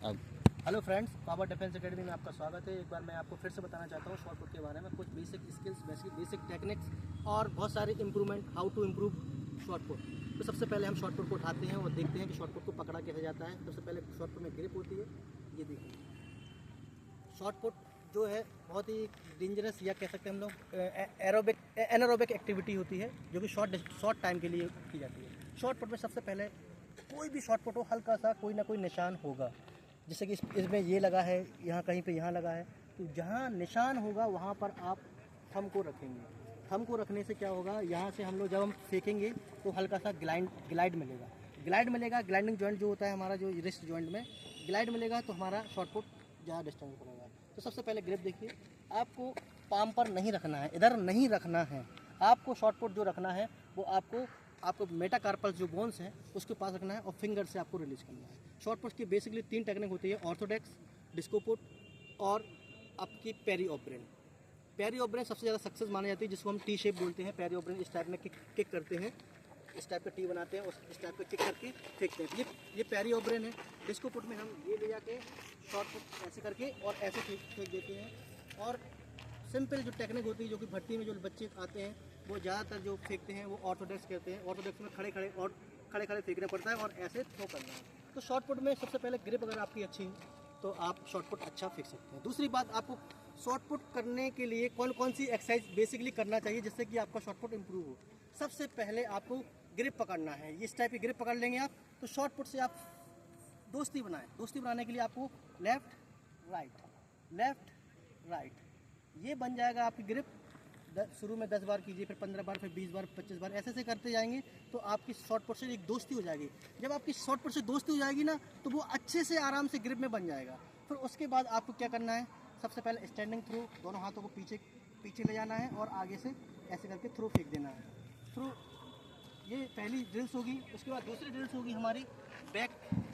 अब hello friends, power defence academy में आपका स्वागत है। एक बार मैं आपको फिर से बताना चाहता हूँ शॉर्ट पुट के बारे में, कुछ बेसिक स्किल्स, बेसिक टेक्निक्स और बहुत सारे improvement, how to improve short put. तो सबसे पहले हम शॉर्ट पुट को उठाते हैं और देखते हैं कि शॉर्ट पुट को पकड़ा कैसे जाता है। सबसे पहले शॉर्ट पुट में ग्रिप होती है, ये देखिए। शॉर्ट पुट जो है बहुत ही डेंजरस या कह सकते हैं हम लोग एनारोबिक एक्टिविटी होती है, जो कि शॉर्ट टाइम के लिए की जाती है। शॉर्ट पुट में सबसे पहले कोई भी शॉर्ट पुट हो, हल्का सा कोई ना कोई निशान होगा। जैसे कि इसमें ये लगा है, यहाँ कहीं पे यहाँ लगा है, तो जहाँ निशान होगा वहाँ पर आप थंब को रखेंगे। थंब को रखने से क्या होगा, यहाँ से हम लोग जब हम फेंकेंगे तो हल्का सा ग्लाइड मिलेगा। ग्लाइडिंग जॉइंट जो होता है हमारा, जो रिस्ट जॉइंट में ग्लाइड मिलेगा तो हमारा शॉर्ट पुट ज़्यादा डिस्टेंस पड़ेगा। तो सबसे पहले ग्रिप देखिए, आपको पाम पर नहीं रखना है, इधर नहीं रखना है। आपको शॉर्ट पुट जो रखना है वो आपको मेटाकार्पल जो बोन्स हैं उसके पास रखना है और फिंगर से आपको रिलीज करना है। शॉर्ट पुट की बेसिकली 3 टेक्निक होती है, ऑर्थोडॉक्स, डिस्को पुट और आपकी पेरी ओब्रेन। पेरी ओब्रेन सबसे ज़्यादा सक्सेस मानी जाती है, जिसको हम टी शेप बोलते हैं। पेरी ओब्रेन इस टाइप में किक करते हैं, इस टाइप का टी बनाते हैं और इस टाइप का किक करके फेंकते हैं। ये पेरी ओब्रेन है। डिस्को पुट में हम ये ले जाके शॉर्ट पुट ऐसे करके और ऐसे फेंक देते हैं। और सिंपल जो टेक्निक होती है, जो कि भर्ती में जो बच्चे आते हैं वो ज़्यादातर जो फेंकते हैं वो ऑर्थोडॉक्स कहते हैं। ऑर्थोडॉक्स में खड़े फेंकना पड़ता है और ऐसे थ्रो करना है। तो शॉर्ट पुट में सबसे पहले ग्रिप अगर आपकी अच्छी है तो आप शॉर्ट पुट अच्छा फेंक सकते हैं। दूसरी बात, आपको शॉर्ट पुट करने के लिए कौन कौन सी एक्सरसाइज बेसिकली करना चाहिए जिससे कि आपका शॉर्ट पुट इम्प्रूव हो। सबसे पहले आपको ग्रिप पकड़ना है। इस टाइप की ग्रिप पकड़ लेंगे आप तो शॉर्ट पुट से आप दोस्ती बनाने के लिए आपको लेफ्ट राइट ये बन जाएगा आपकी ग्रिप। शुरू में 10 बार कीजिए, फिर 15 बार, फिर 20 बार, 25 बार, ऐसे करते जाएंगे तो आपकी शॉर्ट पुट से एक दोस्ती हो जाएगी। जब आपकी शॉर्ट पुट से दोस्ती हो जाएगी ना, तो वो अच्छे से आराम से ग्रिप में बन जाएगा। फिर उसके बाद आपको क्या करना है, सबसे पहले स्टैंडिंग थ्रो, दोनों हाथों को पीछे ले जाना है और आगे से ऐसे करके थ्रो फेंक देना है। थ्रो, ये पहली ड्रिल्स होगी। उसके बाद दूसरी ड्रिल्स होगी हमारी बैक,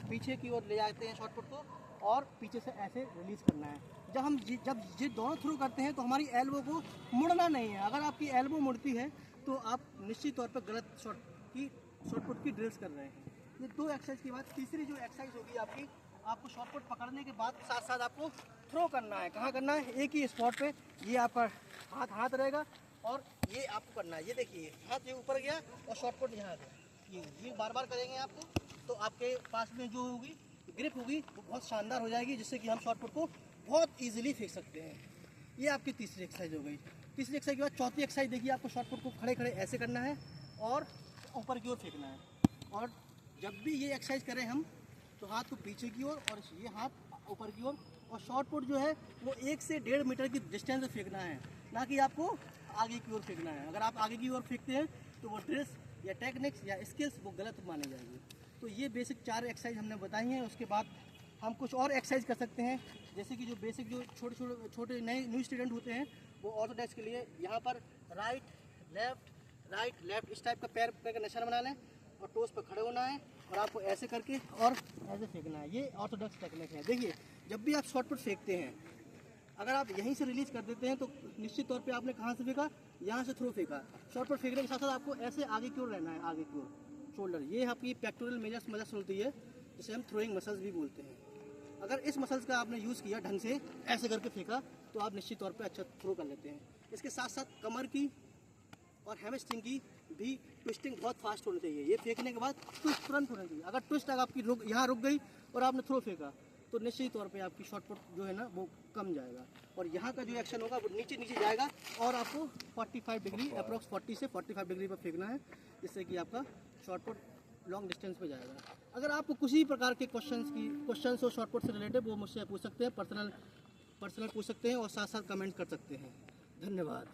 पीछे की ओर ले जाते हैं शॉर्ट पुट को और पीछे से ऐसे रिलीज़ करना है। जब ये दोनों थ्रो करते हैं तो हमारी एल्बो को मुड़ना नहीं है। अगर आपकी एल्बो मुड़ती है तो आप निश्चित तौर पर गलत शॉर्ट पुट की ड्रिल्स कर रहे हैं। ये 2 एक्सरसाइज के बाद तीसरी जो एक्सरसाइज होगी आपको शॉर्ट पुट पकड़ने के बाद साथ साथ आपको थ्रो करना है। कहाँ करना है, एक ही स्पॉट पे। ये आपका हाथ रहेगा और ये आपको करना है। ये देखिए, हाथ ये ऊपर गया और शॉर्ट पुट यहाँ आ गया। ये बार बार करेंगे आपको, तो आपके पास में जो होगी ग्रिप होगी वो बहुत शानदार हो जाएगी, जिससे कि हम शॉर्ट पुट को बहुत इजीली फेंक सकते हैं। ये आपकी तीसरी एक्सरसाइज हो गई। तीसरी एक्सरसाइज के बाद चौथी एक्सरसाइज देखिए, आपको शॉर्ट पुट को खड़े ऐसे करना है और ऊपर की ओर फेंकना है। और जब भी ये एक्सरसाइज करें हम, तो हाथ को पीछे की ओर और ये हाथ ऊपर की ओर। और शॉर्ट पुट जो है वो 1 से 1.5 मीटर की डिस्टेंस से फेंकना है, ना कि आपको आगे की ओर फेंकना है। अगर आप आगे की ओर फेंकते हैं तो वो ड्रेस या टेक्निक्स या स्किल्स वो गलत मानी जाएगी। तो ये बेसिक 4 एक्सरसाइज हमने बताई हैं। उसके बाद हम कुछ और एक्सरसाइज कर सकते हैं, जैसे कि जो बेसिक जो छोटे नए न्यू स्टूडेंट होते हैं वो ऑर्थोडॉक्स के लिए यहाँ पर राइट लेफ्ट इस टाइप का पैर का निशान बना लें और टोस पर खड़े होना है और आपको ऐसे करके और ऐसे फेंकना है। ये ऑर्थोडॉक्स टेक्निक है। देखिए, जब भी आप शॉर्ट पुट फेंकते हैं, अगर आप यहीं से रिलीज कर देते हैं तो निश्चित तौर पे आपने कहाँ से फेंका, यहाँ से थ्रो फेंका। शॉर्ट पुट फेंकने के साथ साथ आपको ऐसे आगे की ओर रहना है, आगे की ओर शोल्डर। ये आपकी पेक्टोरल मसल्स होती है, जिसे हम थ्रोइंग मसल्स भी बोलते हैं। अगर इस मसल्स का आपने यूज़ किया ढंग से, ऐसे करके फेंका, तो आप निश्चित तौर पे अच्छा थ्रो कर लेते हैं। इसके साथ साथ कमर की और हैमस्ट्रिंग की भी ट्विस्टिंग बहुत फास्ट होनी चाहिए। ये फेंकने के बाद ट्विस्ट तुरंत होनी चाहिए। अगर ट्विस्ट अगर आपकी यहाँ रुक गई और आपने थ्रो फेंका तो निश्चित तौर पे आपकी शॉर्ट पुट जो है ना वो कम जाएगा और यहाँ का जो एक्शन होगा वो नीचे जाएगा और आपको 45 डिग्री, अप्रॉक्स 40 से 45 डिग्री पर फेंकना है, जिससे कि आपका शॉर्ट पुट लॉन्ग डिस्टेंस पे जाएगा। अगर आपको किसी प्रकार के क्वेश्चंस हो शॉर्ट पुट से रिलेटेड, वो मुझसे पूछ सकते हैं, पर्सनल पूछ सकते हैं और साथ साथ कमेंट कर सकते हैं। धन्यवाद।